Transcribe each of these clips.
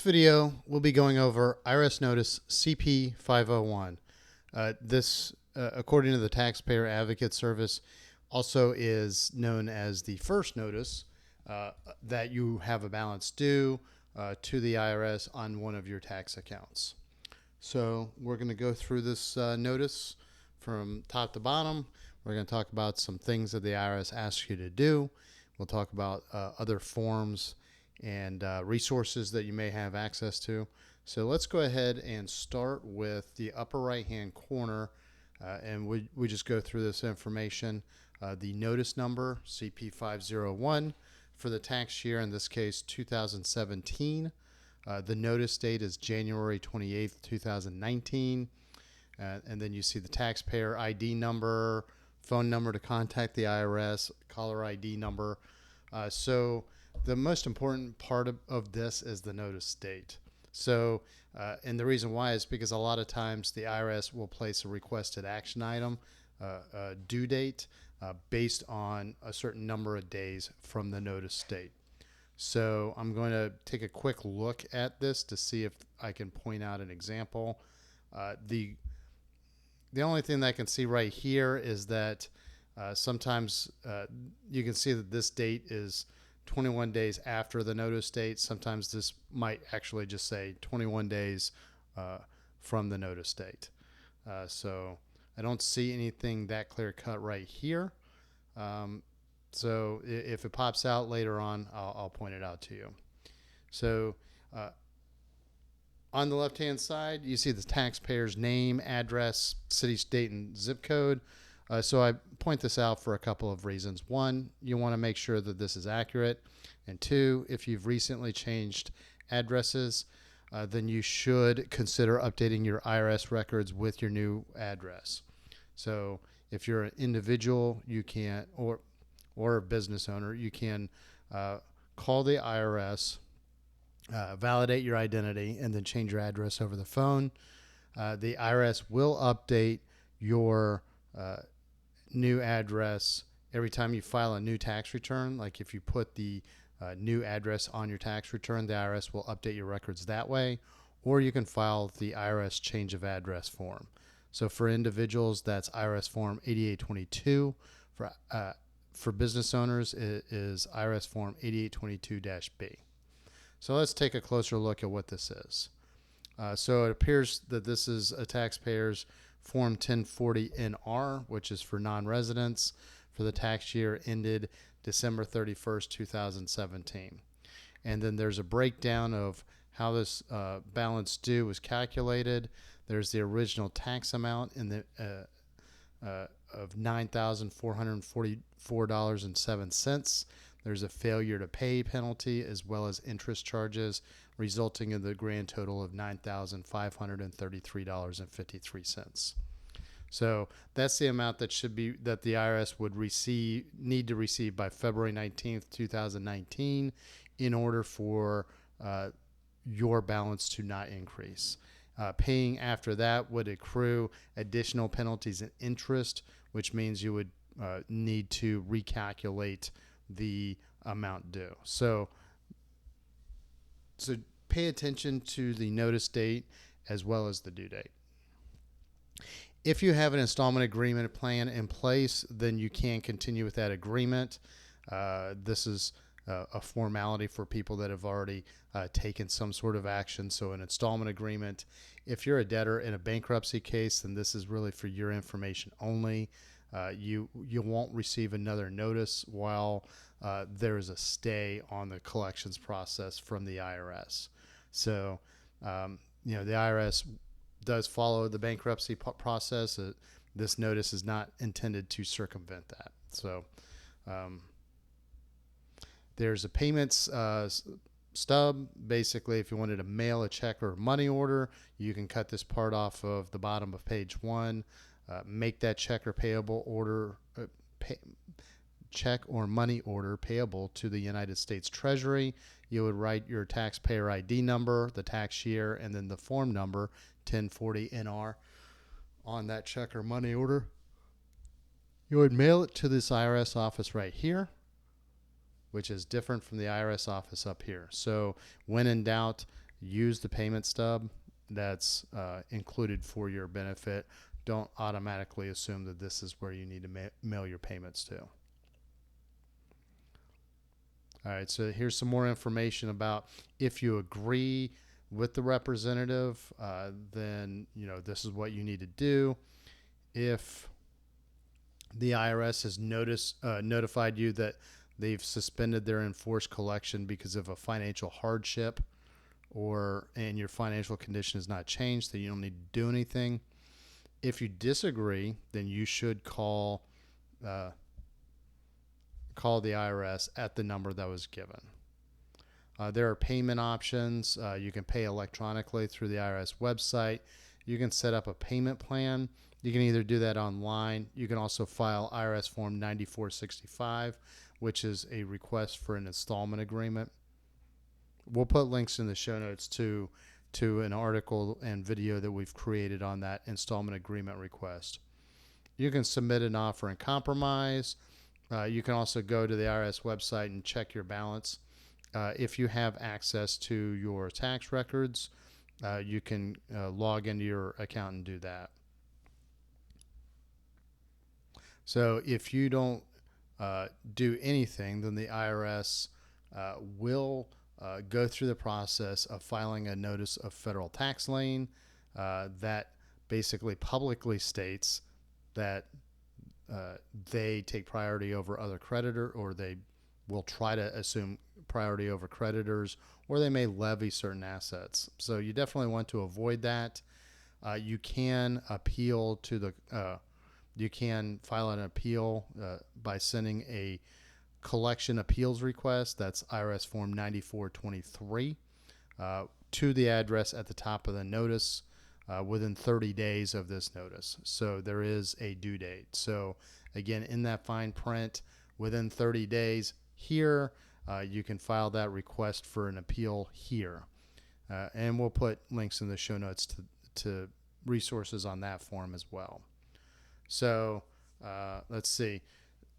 This video, we'll be going over IRS Notice CP501. This, according to the Taxpayer Advocate Service, also is known as the first notice that you have a balance due to the IRS on one of your tax accounts. So we're going to go through this notice from top to bottom. We're going to talk about some things that the IRS asks you to do. We'll talk about other forms and resources that you may have access to. So let's go ahead and start with the upper right hand corner, and we just go through this information. The notice number, CP501, for the tax year, in this case 2017. The notice date is January 28th, 2019. And then you see the taxpayer ID number, phone number to contact the IRS, caller ID number. So the most important part of this is the notice date. So, and the reason why is because a lot of times the IRS will place a requested action item, due date, based on a certain number of days from the notice date. So I'm going to take a quick look at this to see if I can point out an example. The only thing that I can see right here is that sometimes you can see that this date is 21 days after the notice date. Sometimes this might actually just say 21 days from the notice date. So I don't see anything that clear cut right here. So if it pops out later on, I'll point it out to you. So on the left-hand side, you see the taxpayer's name, address, city, state, and zip code. So I point this out for a couple of reasons. One, you want to make sure that this is accurate. And two, if you've recently changed addresses, then you should consider updating your IRS records with your new address. So if you're an individual, you can, or a business owner, you can call the IRS, validate your identity, and then change your address over the phone. The IRS will update your new address every time you file a new tax return. Like if you put the new address on your tax return, the IRS will update your records that way, or you can file the IRS change of address form. So for individuals, that's IRS form 8822. For business owners, it is IRS form 8822-B. So let's take a closer look at what this is. So it appears that this is a taxpayer's Form 1040-NR, which is for non-residents for the tax year ended December 31st, 2017. And then there's a breakdown of how this balance due was calculated. There's the original tax amount in the of $9,444.07. There's a failure to pay penalty as well as interest charges, resulting in the grand total of $9,533.53. So that's the amount that the IRS would need to receive by February 19th, 2019, in order for your balance to not increase. Paying after that would accrue additional penalties and interest, which means you would need to recalculate the amount due. So pay attention to the notice date as well as the due date. If you have an installment agreement plan in place, then you can continue with that agreement. This is a formality for people that have already taken some sort of action. So an installment agreement, if you're a debtor in a bankruptcy case, then this is really for your information only. You won't receive another notice while there is a stay on the collections process from the IRS. So, the IRS does follow the bankruptcy process. This notice is not intended to circumvent that. So, there's a payments stub. Basically, if you wanted to mail a check or a money order, you can cut this part off of the bottom of page 1. Make that check or payable order, check or money order payable to the United States Treasury. You would write your taxpayer ID number, the tax year, and then the form number 1040-NR on that check or money order. You would mail it to this IRS office right here, which is different from the IRS office up here. So when in doubt, use the payment stub that's included for your benefit. Don't automatically assume that this is where you need to mail your payments to. All right, so here's some more information about if you agree with the representative, then this is what you need to do. If the IRS has notified you that they've suspended their enforced collection because of a financial hardship, and your financial condition has not changed, then you don't need to do anything. If you disagree, then you should call the IRS at the number that was given. There are payment options. You can pay electronically through the IRS website. You can set up a payment plan. You can either do that online. You can also file IRS Form 9465, which is a request for an installment agreement. We'll put links in the show notes to an article and video that we've created on that installment agreement request. You can submit an offer in compromise. You can also go to the IRS website and check your balance. If you have access to your tax records, you can log into your account and do that. So if you don't do anything, then the IRS will go through the process of filing a notice of federal tax lien that basically publicly states that they take priority over other creditor, or they will try to assume priority over creditors, or they may levy certain assets. So you definitely want to avoid that. You can appeal to the you can file an appeal by sending a collection appeals request, that's IRS Form 9423, to the address at the top of the notice within 30 days of this notice. So there is a due date. So again, in that fine print, within 30 days here, you can file that request for an appeal here. And we'll put links in the show notes to resources on that form as well. So let's see.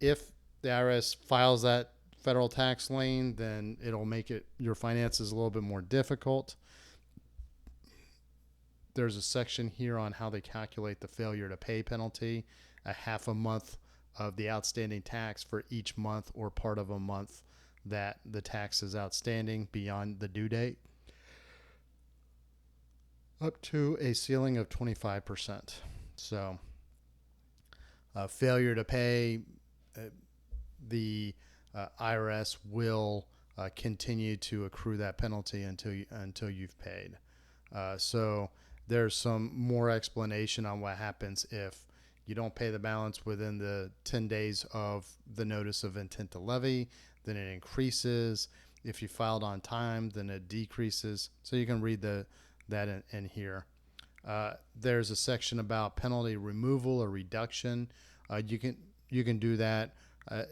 If the IRS files that federal tax lien, then it'll make your finances a little bit more difficult. There's a section here on how they calculate the failure to pay penalty, a half a month of the outstanding tax for each month or part of a month that the tax is outstanding beyond the due date, up to a ceiling of 25%. So failure to pay, the IRS will continue to accrue that penalty until you've paid. So there's some more explanation on what happens if you don't pay the balance within the 10 days of the notice of intent to levy, then it increases. If you filed on time, then it decreases. So you can read that in here. There's a section about penalty removal or reduction. You can do that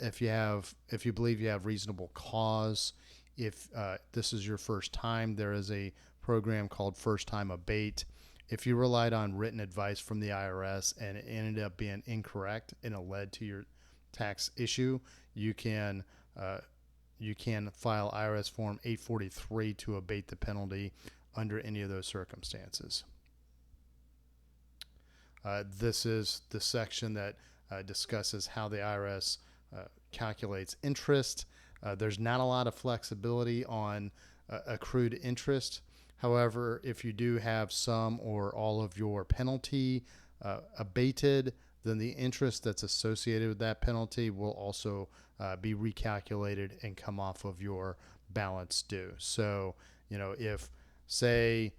if you believe you have reasonable cause. If this is your first time, there is a program called First Time Abate. If you relied on written advice from the IRS and it ended up being incorrect and it led to your tax issue, you can file IRS Form 843 to abate the penalty under any of those circumstances. This is the section that discusses how the IRS calculates interest. There's not a lot of flexibility on accrued interest. However, if you do have some or all of your penalty abated, then the interest that's associated with that penalty will also be recalculated and come off of your balance due. So, if, say,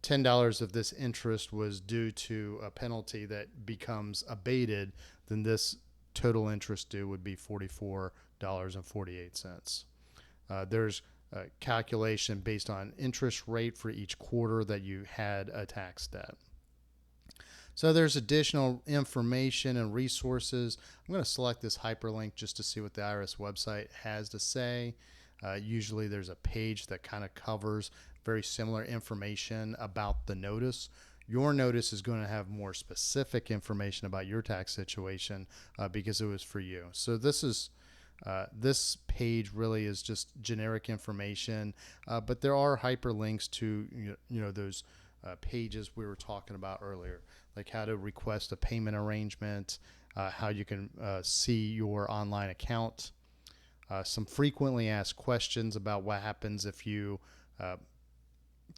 $10 of this interest was due to a penalty that becomes abated, then this total interest due would be $44.48. There's a calculation based on interest rate for each quarter that you had a tax debt. So there's additional information and resources. I'm going to select this hyperlink just to see what the IRS website has to say. Usually there's a page that kind of covers very similar information about the notice. Your notice is going to have more specific information about your tax situation because it was for you. So this is This page really is just generic information, but there are hyperlinks to those pages we were talking about earlier, like how to request a payment arrangement, how you can see your online account, some frequently asked questions about what happens if you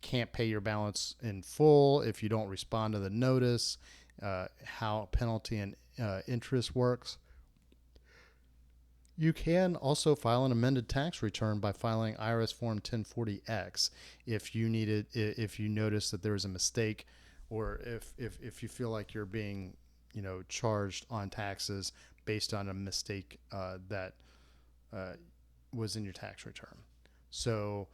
can't pay your balance in full, if you don't respond to the notice, how penalty and interest works. You can also file an amended tax return by filing IRS Form 1040X if you if you notice that there is a mistake, or if you feel like you're being charged on taxes based on a mistake that was in your tax return. So,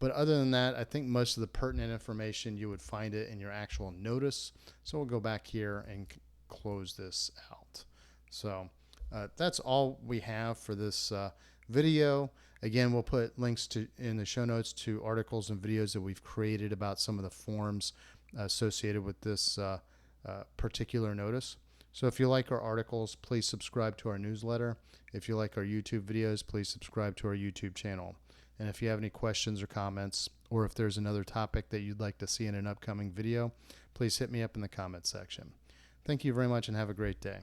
but other than that, I think most of the pertinent information you would find it in your actual notice. So we'll go back here and close this out. So that's all we have for this video. Again, we'll put links in the show notes to articles and videos that we've created about some of the forms associated with this particular notice. So if you like our articles, please subscribe to our newsletter. If you like our YouTube videos, please subscribe to our YouTube channel. And if you have any questions or comments, or if there's another topic that you'd like to see in an upcoming video, please hit me up in the comment section. Thank you very much and have a great day.